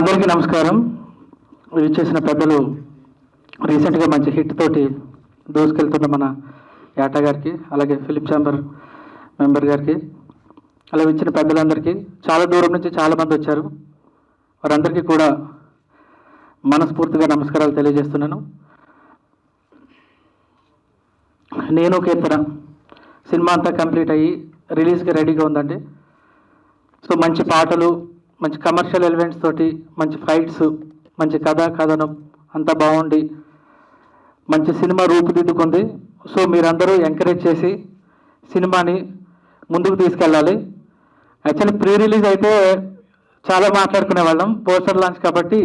అందరికీ నమస్కారం. చేసిన పెద్దలు రీసెంట్గా మంచి హిట్ తోటి దూసుకెళ్తున్న మన యాటా గారికి, అలాగే ఫిలిం ఛాంబర్ మెంబర్ గారికి, అలా ఇచ్చిన పెద్దలందరికీ, చాలా దూరం నుంచి చాలామంది వచ్చారు, వారందరికీ కూడా మనస్ఫూర్తిగా నమస్కారాలు తెలియజేస్తున్నాను. నేను కీర్తన సినిమా అంతా కంప్లీట్ అయ్యి రిలీజ్కి రెడీగా ఉందండి. సో మంచి పాటలు, మంచి కమర్షియల్ ఎలిమెంట్స్ తోటి, మంచి ఫైట్స్, మంచి కథనం అంతా బాగుండి మంచి సినిమా రూపుదిద్దుకుంది. సో మీరందరూ ఎంకరేజ్ చేసి సినిమాని ముందుకు తీసుకెళ్ళాలి. యాక్చువల్లీ ప్రీ రిలీజ్ అయితే చాలా మాట్లాడుకునే వాళ్ళం, పోస్టర్ లాంచ్ కాబట్టి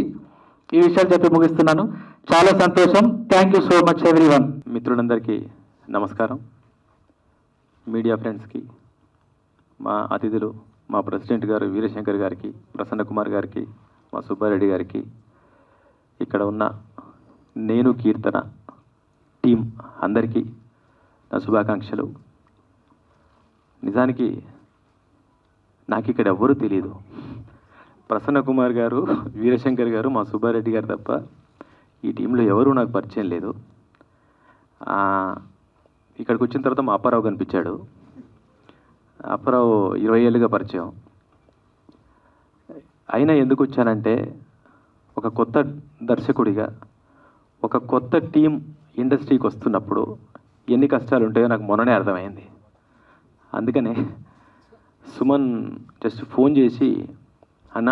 ఈ విషయాలు చెప్పి ముగిస్తున్నాను. చాలా సంతోషం. Thank you so much everyone. మిత్రులందరికీ నమస్కారం. మీడియా ఫ్రెండ్స్కి, మా అతిథులు, మా ప్రెసిడెంట్ గారు వీరశంకర్ గారికి, ప్రసన్న కుమార్ గారికి, మా సుబ్బారెడ్డి గారికి, ఇక్కడ ఉన్న నేను కీర్తన టీం అందరికీ నా శుభాకాంక్షలు. నిజానికి నాకు ఇక్కడ ఎవ్వరూ తెలియదు. ప్రసన్న కుమార్ గారు, వీరశంకర్ గారు, మా సుబ్బారెడ్డి గారు తప్ప ఈ టీంలో ఎవరూ నాకు పరిచయం లేదు. ఇక్కడికి వచ్చిన తర్వాత మా అప్పారావు కనిపించాడు. అప్పారావు 20 ఏళ్ళుగా పరిచయం. అయినా ఎందుకు వచ్చానంటే, ఒక కొత్త దర్శకుడిగా ఒక కొత్త టీం ఇండస్ట్రీకి వస్తున్నప్పుడు ఎన్ని కష్టాలు ఉంటాయో నాకు మొన్ననే అర్థమైంది. అందుకనే సుమన్ జస్ట్ ఫోన్ చేసి, అన్న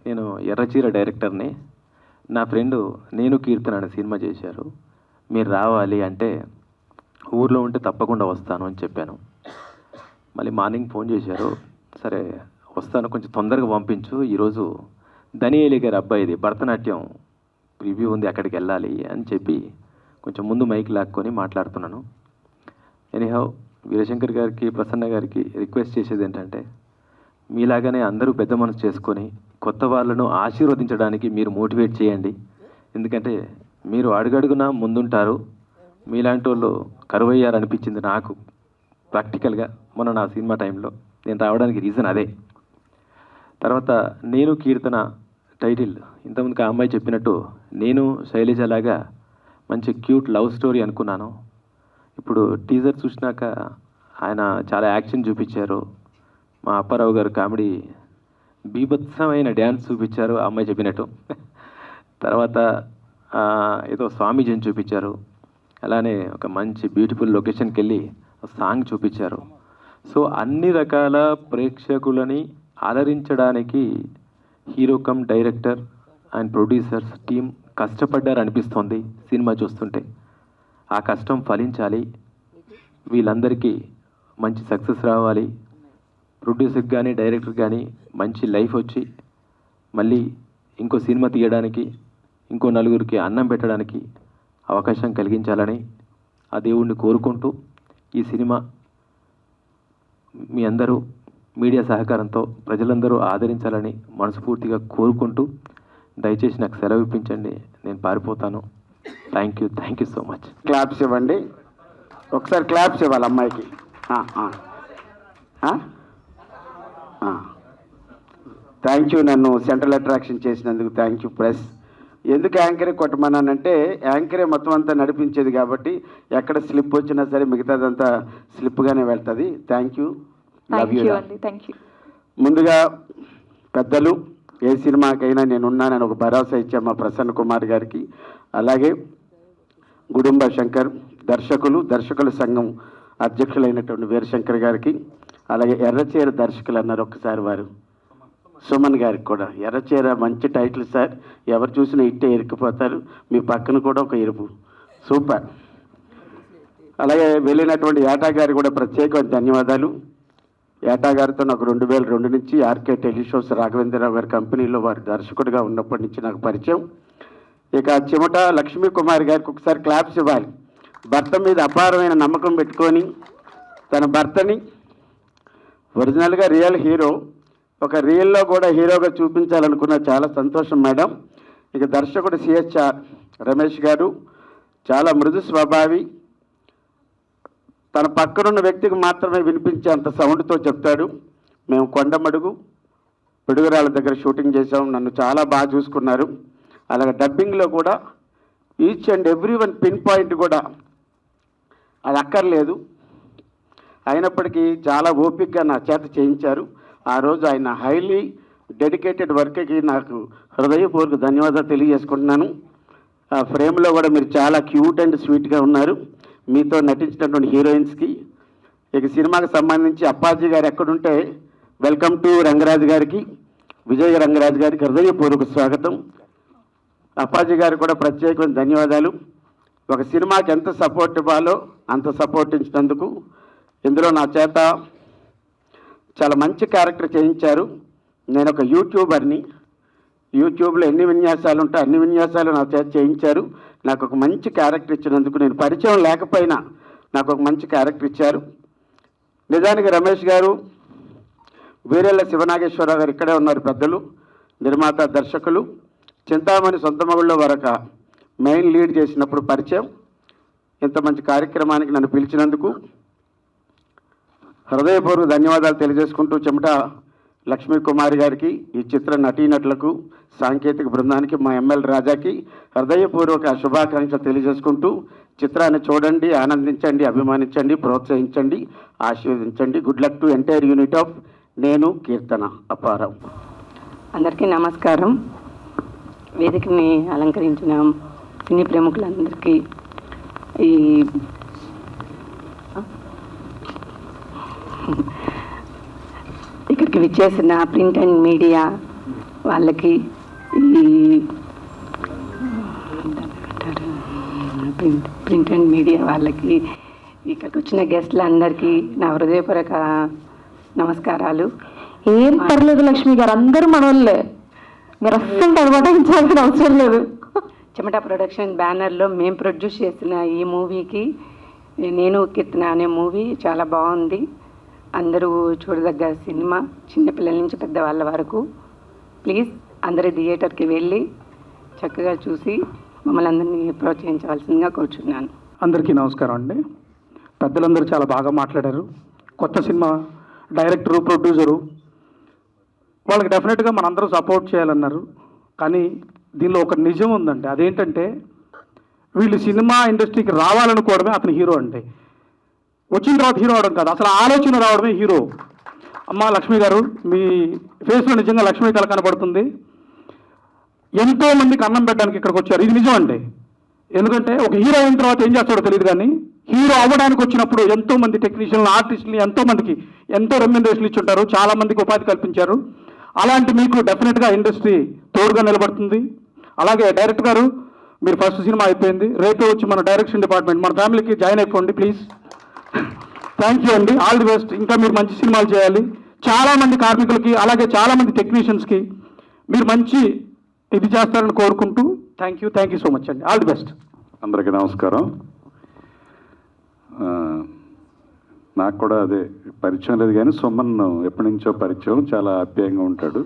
నేను ఎర్రచీర డైరెక్టర్ని, నా ఫ్రెండు నేను కీర్తన అనే సినిమా చేశారు, మీరు రావాలి అంటే ఊర్లో ఉంటే తప్పకుండా వస్తాను అని చెప్పాను. మళ్ళీ మార్నింగ్ ఫోన్ చేశారు, సరే వస్తాను, కొంచెం తొందరగా పంపించు, ఈరోజు దనియేలి గారి అబ్బాయిది భరతనాట్యం రివ్యూ ఉంది, అక్కడికి వెళ్ళాలి అని చెప్పి కొంచెం ముందు మైక్ లాక్కొని మాట్లాడుతున్నాను. ఎనీహౌ, వీరశంకర్ గారికి, ప్రసన్న గారికి రిక్వెస్ట్ చేసేది ఏంటంటే, మీలాగానే అందరూ పెద్ద మనసు చేసుకొని కొత్త వాళ్ళను ఆశీర్వదించడానికి మీరు మోటివేట్ చేయండి. ఎందుకంటే మీరు అడుగడుగునా ముందుంటారు. మీలాంటి వాళ్ళు కరువయ్యారు అనిపించింది నాకు ప్రాక్టికల్గా మొన్న నా సినిమా టైంలో. నేను రావడానికి రీజన్ అదే. తర్వాత నేను కీర్తన టైటిల్ ఇంతకుముందుకు ఆ అమ్మాయి చెప్పినట్టు నేను శైలజ లాగా మంచి క్యూట్ లవ్ స్టోరీ అనుకున్నాను. ఇప్పుడు టీజర్ చూసినాక ఆయన చాలా యాక్షన్ చూపించారు. మా అప్పారావు గారు కామెడీ బీభత్సమైన డ్యాన్స్ చూపించారు ఆ అమ్మాయి చెప్పినట్టు. తర్వాత ఏదో స్వామీజీని చూపించారు. అలానే ఒక మంచి బ్యూటిఫుల్ లొకేషన్కి వెళ్ళి సాంగ్ చూపించారు. సో అన్ని రకాల ప్రేక్షకులని అలరించడానికి hero cum director and producers team కష్టపడ్డారు అనిపిస్తోంది సినిమా చూస్తుంటే. ఆ కష్టం ఫలించాలి, వీళ్ళందరికీ మంచి సక్సెస్ రావాలి, ప్రొడ్యూసర్కి కానీ డైరెక్టర్ కానీ మంచి లైఫ్ వచ్చి మళ్ళీ ఇంకో సినిమా తీయడానికి, ఇంకో నలుగురికి అన్నం పెట్టడానికి అవకాశం కలిగించాలని ఆ దేవుణ్ణి కోరుకుంటూ, ఈ సినిమా మీ అందరూ మీడియా సహకారంతో ప్రజలందరూ ఆదరించాలని మనస్ఫూర్తిగా కోరుకుంటూ, దయచేసి నాకు సెలవు ఇప్పించండి, నేను పారిపోతాను. Thank you so much. Claps ఇవ్వండి, ఒకసారి క్లాప్స్ ఇవ్వాలి అమ్మాయికి. థ్యాంక్ యూ, నన్ను సెంట్రల్ అట్రాక్షన్ చేసినందుకు థ్యాంక్ యూ ప్రెస్. ఎందుకు యాంకరే కొట్టమన్నానంటే, యాంకరే మొత్తం అంతా నడిపించేది కాబట్టి ఎక్కడ స్లిప్ వచ్చినా సరే మిగతాదంతా స్లిప్గానే వెళ్తుంది. Thank you, love you. ముందుగా పెద్దలు, ఏ సినిమాకైనా నేనున్నానని ఒక భరోసా ఇచ్చా మా ప్రసన్న కుమార్ గారికి, అలాగే గుడుంబ శంకర్ దర్శకుల సంఘం అధ్యక్షులైనటువంటి వీరశంకర్ గారికి, అలాగే ఎర్రచీర దర్శకులు అన్నారు ఒక్కసారి వారు, సుమన్ గారికి కూడా. ఎర్రచీర మంచి టైటిల్ సార్, ఎవరు చూసినా ఇట్టే ఇరుక్కుపోతారు, మీ పక్కన కూడా ఒక ఇరుపు, సూపర్. అలాగే వెళ్ళినటువంటి యాటా గారికి కూడా ప్రత్యేకమైన ధన్యవాదాలు. యాటా గారితో నాకు 2002 నుంచి ఆర్కే టెలిషోస్ రాఘవేంద్రరావు గారి కంపెనీలో వారి దర్శకుడిగా ఉన్నప్పటి నుంచి నాకు పరిచయం. ఇక చిమట లక్ష్మీ కుమార్ గారికి ఒకసారి క్లాప్స్ ఇవ్వాలి. భర్త మీద అపారమైన నమ్మకం పెట్టుకొని తన భర్తని ఒరిజినల్గా రియల్ హీరో, ఒక రియల్లో కూడా హీరోగా చూపించాలనుకున్న, చాలా సంతోషం మేడం. ఇక దర్శకుడు సిహెచ్ఆర్ రమేష్ గారు చాలా మృదు స్వభావి, తన పక్కనున్న వ్యక్తికి మాత్రమే వినిపించే అంత సౌండ్తో చెప్తాడు. మేము కొండమడుగు పిడుగురాళ్ళ దగ్గర షూటింగ్ చేసాం. నన్ను చాలా బాగా చూసుకున్నారు. అలాగే డబ్బింగ్లో కూడా each and every one pin point కూడా అది అక్కర్లేదు, అయినప్పటికీ చాలా ఓపికగా నా చేత చేయించారు. ఆ రోజు ఆయన హైలీ డెడికేటెడ్ వర్క్కి నాకు హృదయపూర్వక ధన్యవాదాలు తెలియజేసుకుంటున్నాను. ఆ ఫ్రేమ్లో కూడా మీరు చాలా క్యూట్ అండ్ స్వీట్గా ఉన్నారు మీతో నటించినటువంటి హీరోయిన్స్కి. ఇక సినిమాకి సంబంధించి అప్పాజీ గారు ఎక్కడుంటే వెల్కమ్ టు రంగరాజు గారికి, విజయ రంగరాజు గారికి హృదయపూర్వక స్వాగతం. అప్పాజీ గారికి కూడా ప్రత్యేకమైన ధన్యవాదాలు. ఒక సినిమాకి ఎంత సపోర్ట్ ఇవ్వాలో అంత సపోర్ట్ ఇచ్చినందుకు. ఇందులో నా చేత చాలా మంచి క్యారెక్టర్ చేయించారు. నేను ఒక యూట్యూబర్ని, యూట్యూబ్లో ఎన్ని విన్యాసాలు ఉంటాయి అన్ని విన్యాసాలు నా చేత చేయించారు. నాకు ఒక మంచి క్యారెక్టర్ ఇచ్చినందుకు, నేను పరిచయం లేకపోయినా నాకు ఒక మంచి క్యారెక్టర్ ఇచ్చారు. నిజానికి రమేష్ గారు, వీరెళ్ళ శివనాగేశ్వరరావు గారు ఇక్కడే ఉన్నారు, పెద్దలు, నిర్మాత, దర్శకులు. చింతామణి సొంత మగుళ్ళలో వరక మెయిన్ లీడ్ చేసినప్పుడు పరిచయం. ఇంత మంచి కార్యక్రమానికి నన్ను పిలిచినందుకు హృదయపూర్వక ధన్యవాదాలు తెలియజేసుకుంటూ, చెమట లక్ష్మీ కుమారి గారికి, ఈ చిత్ర నటీనటులకు, సాంకేతిక బృందానికి, మా ఎమ్మెల్యే రాజాకి హృదయపూర్వక శుభాకాంక్షలు తెలియజేసుకుంటూ, చిత్రాన్ని చూడండి, ఆనందించండి, అభిమానించండి, ప్రోత్సహించండి, ఆశీర్వదించండి. Good luck to entire unit of నేను కీర్తన అప్పారావు. అందరికీ నమస్కారం. వేదికని అలంకరించిన సినీ ప్రముఖులందరికీ, ఈ ఇక్కడికి విచ్చేసిన ప్రింట్ అండ్ మీడియా వాళ్ళకి, ఈ ప్రింట్ అండ్ మీడియా వాళ్ళకి, ఇక్కడికి వచ్చిన గెస్ట్లందరికీ నా హృదయపూర్వక నమస్కారాలు. ఏం పర్లేదు లక్ష్మి గారు, అందరూ మనోళ్ళే, మీరు అస్సలు తడబడించాల్సిన అవసరం లేదు. చెమట ప్రొడక్షన్ బ్యానర్లో మేము ప్రొడ్యూస్ చేసిన ఈ మూవీకి, నేను కీర్తన అనే మూవీ చాలా బాగుంది. అందరూ చూడదగ్గ సినిమా, చిన్నపిల్లల నుంచి పెద్దవాళ్ళ వరకు. ప్లీజ్ అందరూ థియేటర్కి వెళ్ళి చక్కగా చూసి మమ్మల్ని అందరినీ ప్రోత్సహించవలసిందిగా కోరుచున్నాను. అందరికీ నమస్కారం అండి. పెద్దలందరూ చాలా బాగా మాట్లాడారు. కొత్త సినిమా డైరెక్టరు, ప్రొడ్యూసరు, వాళ్ళకి డెఫినెట్గా మనందరూ సపోర్ట్ చేయాలన్నారు. కానీ దీనిలో ఒక నిజం ఉందండి. అదేంటంటే, వీళ్ళు సినిమా ఇండస్ట్రీకి రావాలనుకోవడమే అతని హీరో అంటే. వచ్చిన తర్వాత హీరో అవడం కాదు, అసలు ఆలోచన రావడమే హీరో. అమ్మ లక్ష్మి గారు, మీ ఫేస్లో నిజంగా లక్ష్మీ కళ కనబడుతుంది. ఎంతో మందికి అన్నం పెట్టడానికి ఇక్కడికి వచ్చారు, ఇది నిజం అండి. ఎందుకంటే ఒక హీరో అయిన తర్వాత ఏం చేస్తాడో తెలియదు, కానీ హీరో అవ్వడానికి వచ్చినప్పుడు ఎంతో మంది టెక్నీషియన్లు, ఆర్టిస్టులు, ఎంతో మందికి ఎంతో రెమ్యునరేషన్లు ఇచ్చి ఉంటారు, చాలా మందికి ఉపాధి కల్పించారు. అలాంటి మీకు డెఫినెట్గా ఇండస్ట్రీ తోడుగా నిలబడుతుంది. అలాగే డైరెక్టర్ గారు, మీరు ఫస్ట్ సినిమా అయిపోయింది, రేపే వచ్చి మన డైరెక్షన్ డిపార్ట్మెంట్, మన ఫ్యామిలీకి జాయిన్ అయిపోండి ప్లీజ్. థ్యాంక్ యూ అండి, ఆల్ ది బెస్ట్. ఇంకా మీరు మంచి సినిమాలు చేయాలి. చాలామంది కార్మికులకి, అలాగే చాలామంది టెక్నీషియన్స్కి మీరు మంచి ఇది చేస్తారని కోరుకుంటూ థ్యాంక్ యూ సో మచ్ అండి, ఆల్ ది బెస్ట్. అందరికీ నమస్కారం. నాకు కూడా అదే పరిచయం లేదు, కానీ సుమన్ ఎప్పటి నుంచో పరిచయం, చాలా ఆప్యాయంగా ఉంటాడు.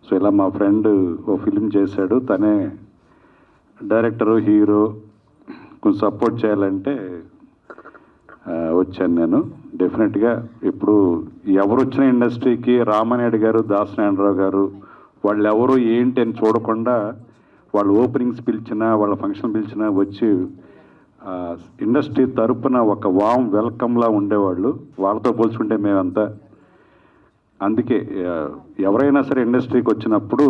సో ఇలా మా ఫ్రెండ్ ఓ ఫిలిం చేశాడు, తనే డైరెక్టరు, హీరో, కొంచెం సపోర్ట్ చేయాలంటే వచ్చాను నేను. డెఫినెట్గా ఇప్పుడు ఎవరు వచ్చిన ఇండస్ట్రీకి రామానాయుడు గారు, దాసనారాయణరావు గారు, వాళ్ళు ఎవరు ఏంటి అని చూడకుండా వాళ్ళు ఓపెనింగ్స్ పిలిచినా, వాళ్ళ ఫంక్షన్ పిలిచినా వచ్చి ఇండస్ట్రీ తరపున ఒక వామ్ వెల్కమ్లా ఉండేవాళ్ళు. వాళ్ళతో పోల్చుకుంటే మేమంతా, అందుకే ఎవరైనా సరే ఇండస్ట్రీకి వచ్చినప్పుడు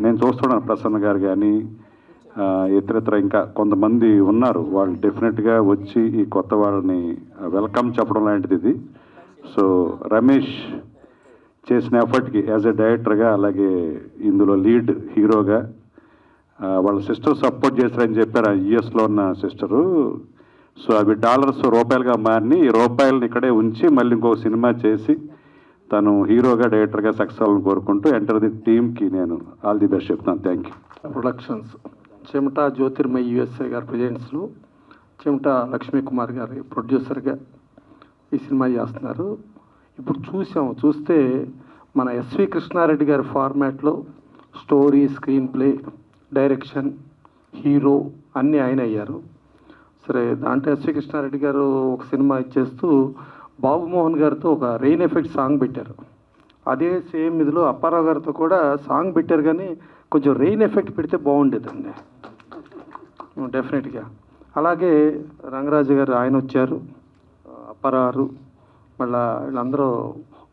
నేను చూస్తున్నాను, ప్రసన్న గారు కానీ ఇతరితర ఇంకా కొంతమంది ఉన్నారు, వాళ్ళు డెఫినెట్గా వచ్చి ఈ కొత్త వాళ్ళని వెల్కమ్ చెప్పడం లాంటిది ఇది. సో రమేష్ చేసిన ఎఫర్ట్కి యాజ్ ఎ డైరెక్టర్గా, అలాగే ఇందులో లీడ్ హీరోగా వాళ్ళ సిస్టర్ సపోర్ట్ చేస్తారని చెప్పారు, యుఎస్లో ఉన్న సిస్టరు. సో అవి డాలర్స్ రూపాయలుగా మారిని, ఈ రూపాయలని ఇక్కడే ఉంచి మళ్ళీ ఇంకో సినిమా చేసి తను హీరోగా, డైరెక్టర్గా సక్సెస్ అవ్వాలని కోరుకుంటూ ఎంటర్ ది టీమ్కి నేను ఆల్ ది బెస్ట్ చెప్తాను. Thank you. ప్రొడక్షన్స్, చెమట జ్యోతిర్మయ్ యుఎస్ఏ గారి ప్రజెంట్స్లో చెమట లక్ష్మీ కుమార్ గారి ప్రొడ్యూసర్గా ఈ సినిమా చేస్తున్నారు. ఇప్పుడు చూస్తే మన ఎస్వి కృష్ణారెడ్డి గారి ఫార్మాట్లో story, screen play, direction, hero అన్నీ ఆయన అయ్యారు. సరే, దాంట్లో ఎస్వి కృష్ణారెడ్డి గారు ఒక సినిమా ఇచ్చేస్తూ బాబు మోహన్ గారితో ఒక రెయిన్ ఎఫెక్ట్ సాంగ్ పెట్టారు. అదే సేమ్ ఇదిలో అప్పారావు గారితో కూడా సాంగ్ పెట్టారు, కానీ కొంచెం రెయిన్ ఎఫెక్ట్ పెడితే బాగుండేదండి డెఫినెట్గా. అలాగే రంగరాజు గారు ఆయన వచ్చారు, అప్పారావు, మళ్ళీ వీళ్ళందరూ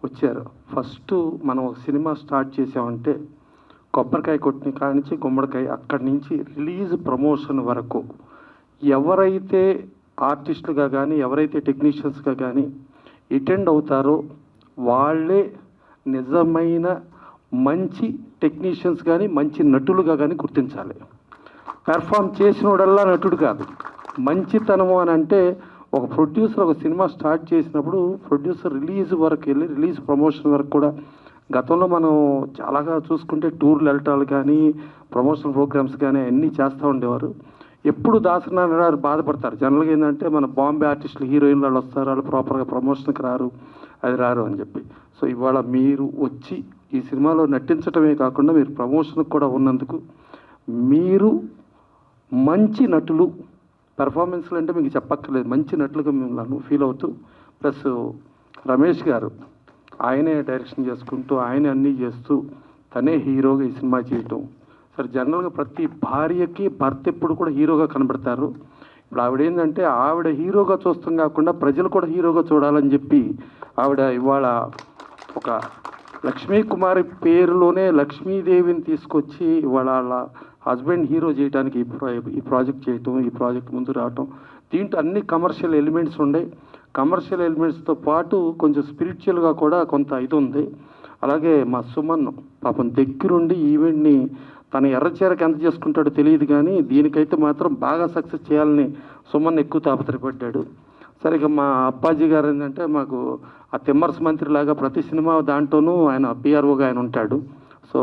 వచ్చారు. ఫస్ట్ మనం ఒక సినిమా స్టార్ట్ చేసామంటే కొబ్బరికాయ కొట్టిన కాడి నుంచి గుమ్మడికాయ, అక్కడి నుంచి రిలీజ్ ప్రమోషన్ వరకు ఎవరైతే ఆర్టిస్టులుగా కానీ ఎవరైతే టెక్నీషియన్స్గా కానీ అటెండ్ అవుతారో వాళ్ళే నిజమైన మంచి టెక్నీషియన్స్ కానీ మంచి నటులుగా కానీ గుర్తించాలి. పెర్ఫామ్ చేసినోడల్లా నటుడు కాదు. మంచితనము అని అంటే ఒక ప్రొడ్యూసర్ ఒక సినిమా స్టార్ట్ చేసినప్పుడు ప్రొడ్యూసర్ రిలీజ్ వరకు వెళ్ళి రిలీజ్ ప్రమోషన్ వరకు కూడా గతంలో మనం చాలాగా చూసుకుంటే టూర్లు వెళ్ళటాలు కానీ ప్రమోషనల్ ప్రోగ్రామ్స్ కానీ అన్నీ చేస్తూ ఉండేవారు. ఎప్పుడు దాసనారాయణ గారు బాధపడతారు. జనరల్గా ఏంటంటే మన బాంబే ఆర్టిస్టులు హీరోయిన్లు వాళ్ళు వస్తారు, వాళ్ళు ప్రాపర్గా ప్రమోషన్కి రారు, అది రారు అని చెప్పి. సో ఇవాళ మీరు వచ్చి ఈ సినిమాలో నటించడమే కాకుండా మీరు ప్రమోషన్కి కూడా ఉన్నందుకు మీరు మంచి నటులు, పెర్ఫార్మెన్స్లు అంటే మీకు చెప్పక్కర్లేదు, మంచి నటులుగా మిమ్మల్ని ఫీల్ అవుతూ, ప్లస్ రమేష్ గారు ఆయనే డైరెక్షన్ చేసుకుంటూ ఆయనే అన్నీ చేస్తూ తనే హీరోగా ఈ సినిమా చేయటం. సరే జనరల్గా ప్రతి భార్యకి భర్త ఎప్పుడు కూడా హీరోగా కనబడతారు. ఇప్పుడు ఆవిడ ఏంటంటే ఆవిడ హీరోగా చూస్తాం కాకుండా ప్రజలు కూడా హీరోగా చూడాలని చెప్పి ఆవిడ ఇవాళ ఒక లక్ష్మీ కుమారి పేరులోనే లక్ష్మీదేవిని తీసుకొచ్చి ఇవాళ వాళ్ళ హస్బెండ్ హీరో చేయడానికి ఈ ప్రాజెక్ట్ చేయటం, ఈ ప్రాజెక్ట్ ముందు రావటం. దీంట్లో అన్ని కమర్షియల్ ఎలిమెంట్స్ ఉన్నాయి. కమర్షియల్ ఎలిమెంట్స్తో పాటు కొంచెం స్పిరిచువల్గా కూడా కొంత ఇది ఉంది. అలాగే మా సుమన్ పాపం దగ్గరుండి ఈవెంట్ని తన ఎర్రచీరకు ఎంత చేసుకుంటాడో తెలియదు, కానీ దీనికైతే మాత్రం బాగా సక్సెస్ చేయాలని సుమన్ ఎక్కువ తాపత్రపడ్డాడు. సరే ఇక మా అప్పాజీ గారు ఏంటంటే మాకు ఆ తిమ్మర్స్ మంత్రిలాగా ప్రతి సినిమా దాంట్లోనూ ఆయన పిఆర్ఓగా ఆయన ఉంటాడు. సో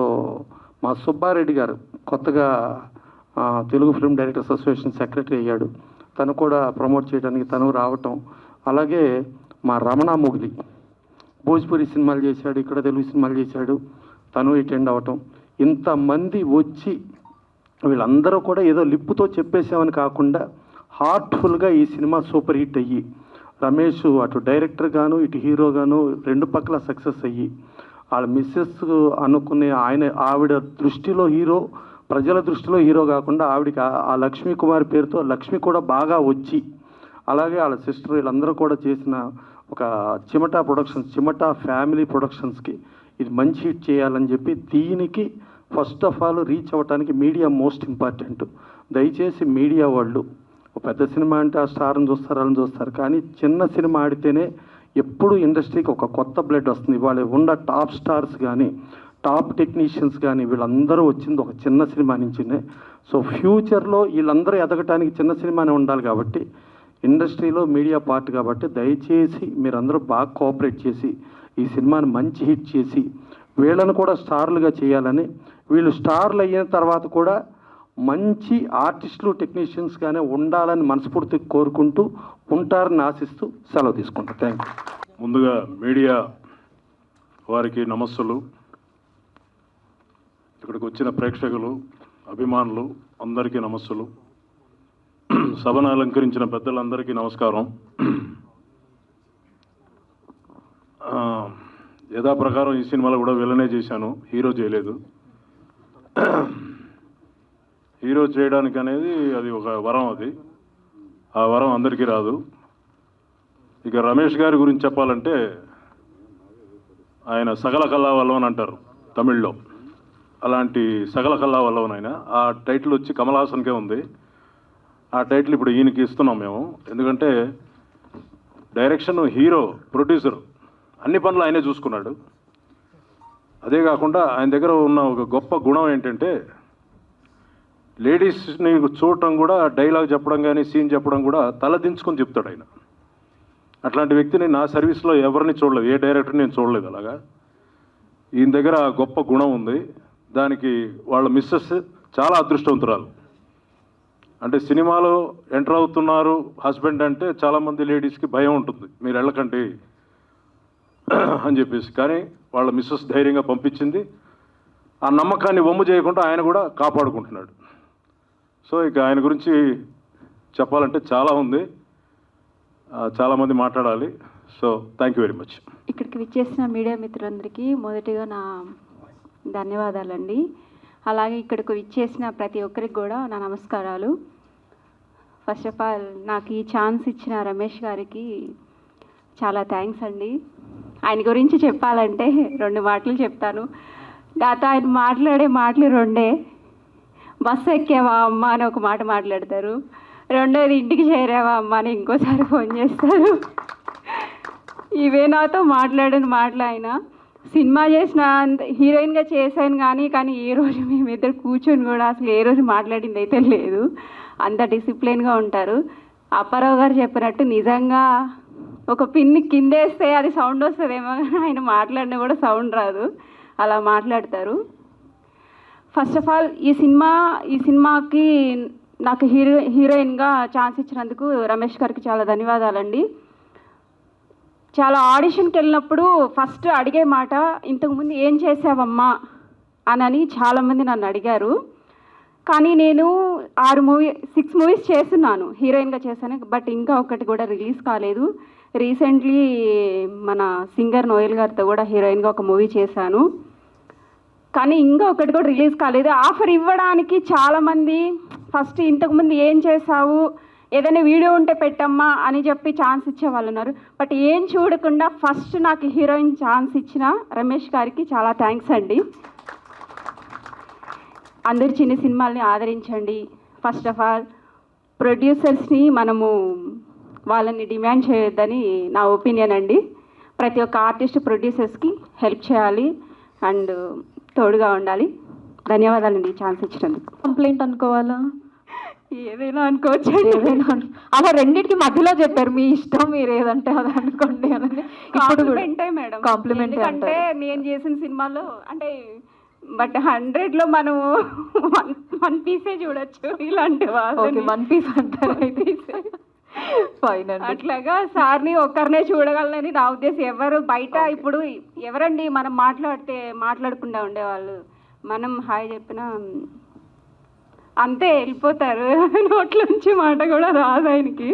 మా సుబ్బారెడ్డి గారు కొత్తగా Telugu film directors association secretary అయ్యాడు, తను కూడా ప్రమోట్ చేయడానికి తను రావటం. అలాగే మా రమణ మొగిలి భోజ్పురి సినిమాలు చేశాడు, ఇక్కడ తెలుగు సినిమాలు చేశాడు, తను అటెండ్ అవ్వటం. ఇంతమంది వచ్చి వీళ్ళందరూ కూడా ఏదో లిప్పుతో చెప్పేసామని కాకుండా హార్ట్ఫుల్గా ఈ సినిమా సూపర్ హిట్ అయ్యి రమేష్ అటు డైరెక్టర్ గాను ఇటు హీరో గాను రెండు పక్కల సక్సెస్ అయ్యి వాళ్ళ మిస్సెస్ అనుకునే ఆవిడ దృష్టిలో హీరో, ప్రజల దృష్టిలో హీరో కాకుండా ఆవిడకి ఆ లక్ష్మీ కుమారి పేరుతో లక్ష్మి కూడా బాగా వచ్చి, అలాగే వాళ్ళ సిస్టర్ వీళ్ళందరూ కూడా చేసిన ఒక చిమటా ప్రొడక్షన్స్, చిమటా ఫ్యామిలీ ప్రొడక్షన్స్కి ఇది మంచి హిట్ చేయాలని చెప్పి దీనికి ఫస్ట్ ఆఫ్ ఆల్ రీచ్ అవ్వడానికి మీడియా మోస్ట్ ఇంపార్టెంట్. దయచేసి మీడియా వాళ్ళు పెద్ద సినిమా అంటే ఆ స్టార్ని చూస్తారు వాళ్ళని చూస్తారు, కానీ చిన్న సినిమా ఆడితేనే ఎప్పుడు ఇండస్ట్రీకి ఒక కొత్త బ్లడ్ వస్తుంది. ఇవాళ ఉన్న టాప్ స్టార్స్ కానీ టాప్ టెక్నీషియన్స్ కానీ వీళ్ళందరూ వచ్చింది ఒక చిన్న సినిమా నుంచినే. సో ఫ్యూచర్లో వీళ్ళందరూ ఎదగటానికి చిన్న సినిమానే ఉండాలి. కాబట్టి ఇండస్ట్రీలో మీడియా పార్ట్ కాబట్టి దయచేసి మీరందరూ బాగా కోఆపరేట్ చేసి ఈ సినిమాని మంచి హిట్ చేసి వీళ్ళను కూడా స్టార్లుగా చేయాలని, వీళ్ళు స్టార్లు అయిన తర్వాత కూడా మంచి ఆర్టిస్టులు టెక్నీషియన్స్గానే ఉండాలని మనస్ఫూర్తిగా కోరుకుంటూ ఉంటారని ఆశిస్తూ సెలవు తీసుకుంటాను. Thank you. ముందుగా మీడియా వారికి నమస్సులు, ఇక్కడికి వచ్చిన ప్రేక్షకులు అభిమానులు అందరికీ నమస్సులు, సభను అలంకరించిన పెద్దలందరికీ నమస్కారం. యథాప్రకారం ఈ సినిమాలో కూడా విలనే చేశాను, హీరో చేయలేదు. హీరో చేయడానికి అనేది అది ఒక వరం, అది ఆ వరం అందరికీ రాదు. ఇక రమేష్ గారి గురించి చెప్పాలంటే ఆయన సకల కళా వల్లవన్ అంటారు తమిళ్లో, అలాంటి సకల కళా వల్లవన్ ఆయన. ఆ టైటిల్ వచ్చి కమల్ హాసన్కే ఉంది. ఆ టైటిల్ ఇప్పుడు ఈయనకి ఇస్తున్నాం మేము, ఎందుకంటే డైరెక్షన్, హీరో, ప్రొడ్యూసర్ అన్ని పనులు ఆయనే చూసుకున్నాడు. అదే కాకుండా ఆయన దగ్గర ఉన్న ఒక గొప్ప గుణం ఏంటంటే లేడీస్ని చూడటం కూడా, డైలాగ్ చెప్పడం కానీ సీన్ చెప్పడం కూడా తలదించుకొని చెప్తాడు ఆయన. అట్లాంటి వ్యక్తిని నా సర్వీస్లో ఎవరిని చూడలేదు, ఏ డైరెక్టర్ని నేను చూడలేదు. అలాగా ఈయన దగ్గర గొప్ప గుణం ఉంది. దానికి వాళ్ళ మిస్సెస్ చాలా అదృష్టవంతురాలు. అంటే సినిమాలో ఎంటర్ అవుతున్నారు హస్బెండ్ అంటే చాలామంది లేడీస్కి భయం ఉంటుంది, మీరు వెళ్ళకండి అని చెప్పేసి. కానీ వాళ్ళ మిస్సెస్ ధైర్యంగా పంపించింది. ఆ నమ్మకాన్ని వమ్ము చేయకుండా ఆయన కూడా కాపాడుకుంటున్నాడు. సో ఇక ఆయన గురించి చెప్పాలంటే చాలా ఉంది, చాలామంది మాట్లాడాలి. So thank you very much. ఇక్కడికి విచ్చేసిన మీడియా మిత్రులందరికీ మొదటిగా నా ధన్యవాదాలండి. అలాగే ఇక్కడికి విచ్చేసిన ప్రతి ఒక్కరికి కూడా నా నమస్కారాలు. ఫస్ట్ ఆఫ్ ఆల్ నాకు ఈ ఛాన్స్ ఇచ్చిన రమేష్ గారికి చాలా థ్యాంక్స్ అండి. ఆయన గురించి చెప్పాలంటే 2 మాటలు చెప్తాను. నాతో ఆయన మాట్లాడే మాటలు 2. బస్సు ఎక్కావా అమ్మ అని ఒక మాట మాట్లాడతారు, 2వది ఇంటికి చేరావా అమ్మ అని ఇంకోసారి ఫోన్ చేస్తారు. ఇవే నాతో మాట్లాడిన మాటలు. ఆయన సినిమా చేసిన హీరోయిన్గా చేశాను కానీ ఏ రోజు మేమిద్దరు కూర్చొని కూడా అసలు ఏ రోజు మాట్లాడింది అయితే లేదు. అంత డిసిప్లిన్గా ఉంటారు. అప్పారావు గారు చెప్పినట్టు నిజంగా ఒక పిన్ని కిందేస్తే అది సౌండ్ వస్తుందేమో కానీ ఆయన మాట్లాడినా కూడా సౌండ్ రాదు, అలా మాట్లాడతారు. ఫస్ట్ ఆఫ్ ఆల్ ఈ సినిమాకి నాకు హీరోయిన్గా ఛాన్స్ ఇచ్చినందుకు రమేష్ గారికి చాలా ధన్యవాదాలండి. చాలా ఆడిషన్కి వెళ్ళినప్పుడు ఫస్ట్ అడిగే మాట, ఇంతకుముందు ఏం చేసావమ్మా అని చాలామంది నన్ను అడిగారు. కానీ నేను 6 మూవీస్ చేస్తున్నాను, హీరోయిన్గా చేశాను. బట్ ఇంకా ఒకటి కూడా రిలీజ్ కాలేదు. రీసెంట్లీ మన సింగర్ నోయల్ గారితో కూడా హీరోయిన్గా ఒక మూవీ చేశాను. కానీ ఇంకా ఒకటి కూడా రిలీజ్ కాలేదు. ఆఫర్ ఇవ్వడానికి చాలామంది ఫస్ట్ ఇంతకుముందు ఏం చేసావు, ఏదైనా వీడియో ఉంటే పెట్టమ్మా అని చెప్పి ఛాన్స్ ఇచ్చే వాళ్ళు ఉన్నారు. బట్ ఏం చూడకుండా ఫస్ట్ నాకు హీరోయిన్ ఛాన్స్ ఇచ్చిన రమేష్ గారికి చాలా థ్యాంక్స్ అండి. అందరు చిన్న సినిమాల్ని ఆదరించండి. ఫస్ట్ ఆఫ్ ఆల్ ప్రొడ్యూసర్స్ని మనము వాళ్ళని డిమాండ్ చేయొద్దని నా ఒపీనియన్ అండి. ప్రతి ఒక్క ఆర్టిస్ట్ ప్రొడ్యూసర్స్కి హెల్ప్ చేయాలి అండ్ తోడుగా ఉండాలి. ధన్యవాదాలండి ఈ ఛాన్స్ ఇచ్చినందుకు. కంప్లైంట్ అనుకోవాలా, ఏదైనా అనుకోవచ్చు. అలా రెండింటికి మధ్యలో చెప్పారు, మీ ఇష్టం, మీరు ఏదంటే అది అనుకోండి అని. ఇప్పుడు మేడం కాంప్లిమెంట్ అంటే నేను చేసిన సినిమాలో అంటే బట్ 100లో మనం 1 పీసే చూడొచ్చు. ఇలాంటి వాళ్ళు 1 పీస్ అంటారు అయితే ఫైన్ అండి. అట్లాగా సార్ని ఒక్కరినే చూడగలనని నా ఉద్దేశం. ఎవరు బయట ఇప్పుడు ఎవరండి మనం మాట్లాడకుండా ఉండేవాళ్ళు, మనం హాయ్ చెప్పినా అంతే వెళ్ళిపోతారు, నోట్లోంచి మాట కూడా రాదు ఆయనకి.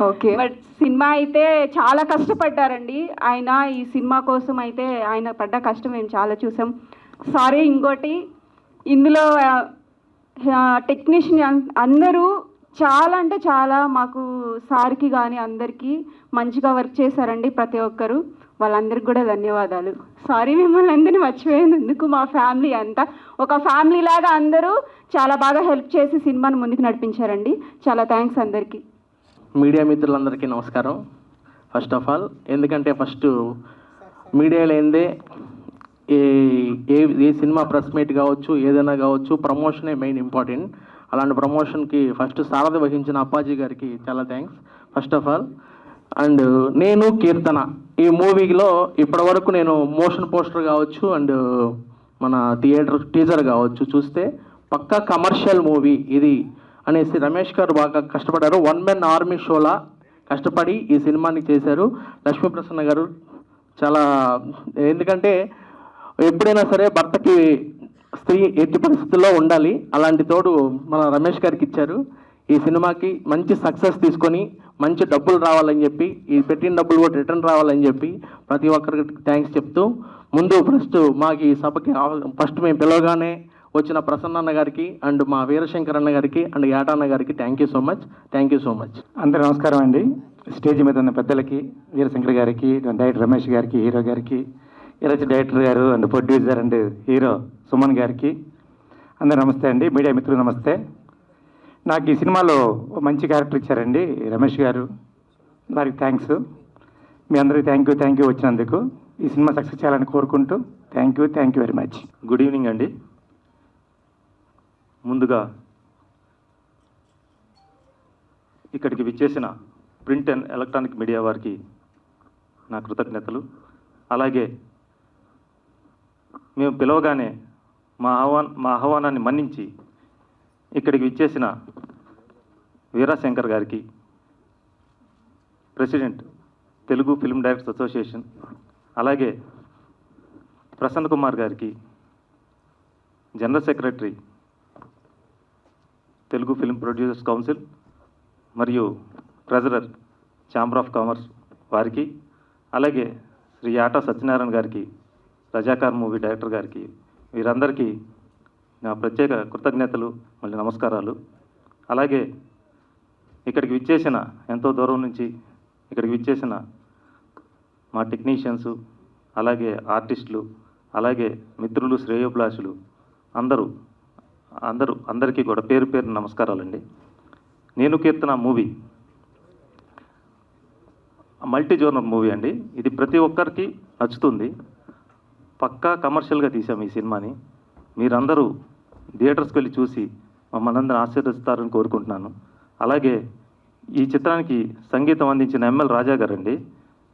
ఓకే. బట్ సినిమా అయితే చాలా కష్టపడ్డారండి ఆయన. ఈ సినిమా కోసం అయితే ఆయన పడ్డ కష్టం మేము చాలా చూసాం. సారీ, ఇంకోటి ఇందులో టెక్నీషియన్ అందరూ చాలా అంటే చాలా మాకు సార్కి కానీ అందరికీ మంచిగా వర్క్ చేశారండి ప్రతి ఒక్కరు. వాళ్ళందరికీ కూడా ధన్యవాదాలు. సారీ మిమ్మల్ని అందరినీ మర్చిపోయినందుకు. మా ఫ్యామిలీ అంతా ఒక ఫ్యామిలీ లాగా అందరూ చాలా బాగా హెల్ప్ చేసి సినిమాను ముందుకు నడిపించారండి. చాలా థ్యాంక్స్ అందరికీ. మీడియా మిత్రులందరికీ నమస్కారం. ఫస్ట్ ఆఫ్ ఆల్ ఎందుకంటే ఫస్ట్ మీడియా లేనిదే ఏ సినిమా ప్రెస్ మీట్ కావచ్చు, ఏదైనా కావచ్చు, ప్రమోషనే మెయిన్ ఇంపార్టెంట్. అలాంటి ప్రమోషన్కి ఫస్ట్ సారథి వహించిన అప్పాజీ గారికి చాలా thanks first of all. And నేను కీర్తన ఈ మూవీలో ఇప్పటివరకు నేను మోషన్ పోస్టర్ కావచ్చు అండ్ మన టీజర్ కావచ్చు చూస్తే పక్కా కమర్షియల్ మూవీ ఇది అనేసి రమేష్ గారు బాగా కష్టపడ్డారు. 1 మెన్ ఆర్మీ షోలా కష్టపడి ఈ సినిమాని చేశారు. లక్ష్మీప్రసన్న గారు చాలా, ఎందుకంటే ఎప్పుడైనా సరే భర్తకి స్త్రీ ఎట్టి పరిస్థితుల్లో ఉండాలి, అలాంటి తోడు మన రమేష్ గారికి ఇచ్చారు. ఈ సినిమాకి మంచి సక్సెస్ తీసుకొని మంచి డబ్బులు రావాలని చెప్పి, ఈ పెట్టిన డబ్బులు కూడా రిటర్న్ రావాలని చెప్పి ప్రతి ఒక్కరికి థ్యాంక్స్ చెప్తూ, ముందు ఫస్ట్ మాకు ఈ సభకి ఫస్ట్ మేము పిలవగానే వచ్చిన ప్రసన్న అన్న గారికి అండ్ మా వీరశంకర్ అన్న గారికి అండ్ యాటన్న గారికి థ్యాంక్ యూ సో మచ్. అందరూ నమస్కారం అండి. స్టేజ్ మీద ఉన్న పెద్దలకి, వీరశంకర్ గారికి, డైరెక్టర్ రమేష్ గారికి, హీరో గారికి, ఈరోజు డైరెక్టర్ గారు and producer and hero Suman గారికి అందరూ నమస్తే అండి. మీడియా మిత్రులు నమస్తే. నాకు ఈ సినిమాలో మంచి క్యారెక్టర్ ఇచ్చారండి రమేష్ గారు, వారికి థ్యాంక్స్. మీ అందరికీ థ్యాంక్ యూ వచ్చినందుకు. ఈ సినిమా సక్సెస్ చేయాలని కోరుకుంటూ thank you very much. Good evening అండి. ముందుగా ఇక్కడికి విచ్చేసిన ప్రింట్ అండ్ ఎలక్ట్రానిక్ మీడియా వారికి నా కృతజ్ఞతలు. అలాగే మేము పిలవగానే మా ఆహ్వానాన్ని మన్నించి ఇక్కడికి విచ్చేసిన వీరాశంకర్ గారికి, president Telugu film directors association, అలాగే ప్రసన్న కుమార్ గారికి, general secretary Telugu film producers council మరియు ట్రెజరర్ ఛాంబర్ ఆఫ్ కామర్స్ వారికి, అలాగే శ్రీ ఆటా సత్యనారాయణ గారికి, రజాకార్ మూవీ డైరెక్టర్ గారికి, వీరందరికీ నా ప్రత్యేక కృతజ్ఞతలు, మళ్ళీ నమస్కారాలు. అలాగే ఇక్కడికి విచ్చేసిన, ఎంతో దూరం నుంచి ఇక్కడికి విచ్చేసిన మా టెక్నీషియన్స్, అలాగే ఆర్టిస్టులు, అలాగే మిత్రులు, శ్రేయోభిలాషులు అందరికీ కూడా పేరు పేరు నమస్కారాలండి. నేను కీర్తన మూవీ మల్టీ జోనర్ మూవీ అండి. ఇది ప్రతి ఒక్కరికి నచ్చుతుంది. పక్కా కమర్షియల్గా తీసాం ఈ సినిమాని. మీరందరూ థియేటర్స్కి వెళ్ళి చూసి మమ్మల్ని అందరూ ఆశీర్వదిస్తారని కోరుకుంటున్నాను. అలాగే ఈ చిత్రానికి సంగీతం అందించిన ఎంఎల్ రాజా గారండి,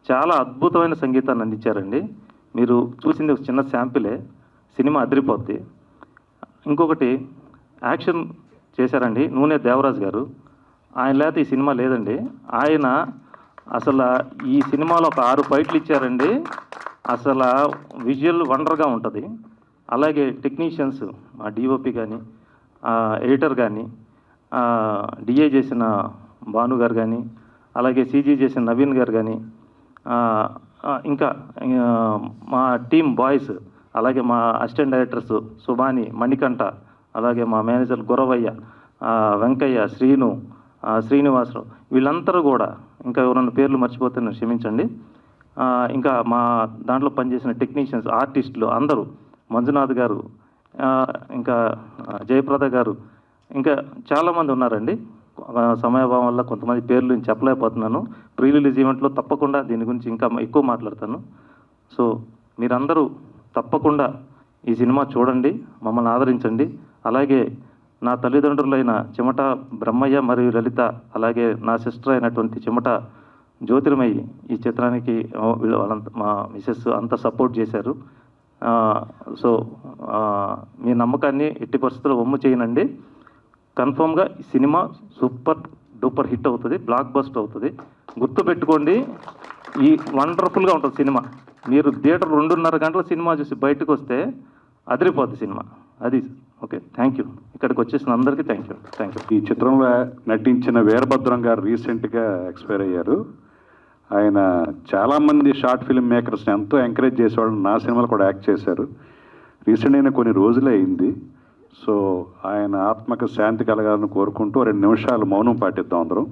చాలా అద్భుతమైన సంగీతాన్ని అందించారండి. మీరు చూసింది ఒక చిన్న శాంపిలే, సినిమా అదిరిపోద్ది. ఇంకొకటి యాక్షన్ చేశారండి నూనె దేవరాజ్ గారు. ఆయన లేకపోతే ఈ సినిమా లేదండి. ఆయన అసలు ఈ సినిమాలో ఒక 6 ఫైట్లు ఇచ్చారండి. అసలు విజువల్ వండర్గా ఉంటుంది. అలాగే టెక్నీషియన్స్, మా డిఓపి కానీ, ఎడిటర్ కానీ, డిఏ చేసిన భాను గారు కానీ, అలాగే సీజీ చేసిన నవీన్ గారు కానీ, ఇంకా మా టీమ్ బాయ్స్, అలాగే మా అసిస్టెంట్ డైరెక్టర్స్ సుబాని, మణికంఠ, అలాగే మా మేనేజర్ గురవయ్య, వెంకయ్య, శ్రీను, శ్రీనివాసరావు, వీళ్ళందరూ కూడా, ఇంకా ఎవరన్నా పేర్లు మర్చిపోతే నన్ను క్షమించండి. ఇంకా మా దాంట్లో పనిచేసిన టెక్నీషియన్స్, ఆర్టిస్టులు అందరూ, మంజునాథ్ గారు, ఇంకా జయప్రద గారు, ఇంకా చాలామంది ఉన్నారండి. సమయభావం వల్ల కొంతమంది పేర్లు నేను చెప్పలేకపోతున్నాను. ప్రీ రిలీజ్ ఈవెంట్లో తప్పకుండా దీని గురించి ఇంకా ఎక్కువ మాట్లాడతాను. సో మీరందరూ తప్పకుండా ఈ సినిమా చూడండి, మమ్మల్ని ఆదరించండి. అలాగే నా తల్లిదండ్రులైన చెమట బ్రహ్మయ్య మరియు లలిత, అలాగే నా సిస్టర్ అయినటువంటి చెమట జ్యోతిర్మయి ఈ చిత్రానికి వాళ్ళంతా, మా మిసెస్ అంతా సపోర్ట్ చేశారు. సో మీ నమ్మకాన్ని ఎట్టి పరిస్థితుల్లో వమ్ము చేయనండి. కన్ఫామ్గా ఈ సినిమా సూపర్ డూపర్ హిట్ అవుతుంది, బ్లాక్ బస్ట్ అవుతుంది. గుర్తుపెట్టుకోండి, ఈ వండర్ఫుల్గా ఉంటుంది సినిమా. మీరు థియేటర్ 2.5 గంటల సినిమా చూసి బయటకు వస్తే అదిరిపోద్ది సినిమా. అది ఓకే. Thank you. ఇక్కడికి వచ్చేసిన అందరికీ థ్యాంక్ యూ. ఈ చిత్రంలో నటించిన వీరభద్రం గారు రీసెంట్గా ఎక్స్పైర్ అయ్యారు. ఆయన చాలామంది షార్ట్ ఫిల్మ్ మేకర్స్ని ఎంతో ఎంకరేజ్ చేసేవాళ్ళు. నా సినిమాలు కూడా యాక్ట్ చేశారు. రీసెంట్ అయిన కొన్ని రోజులే అయింది. సో ఆయన ఆత్మకు శాంతి కలగాలని కోరుకుంటూ 2 నిమిషాలు మౌనం పాటిద్దాం అందరం.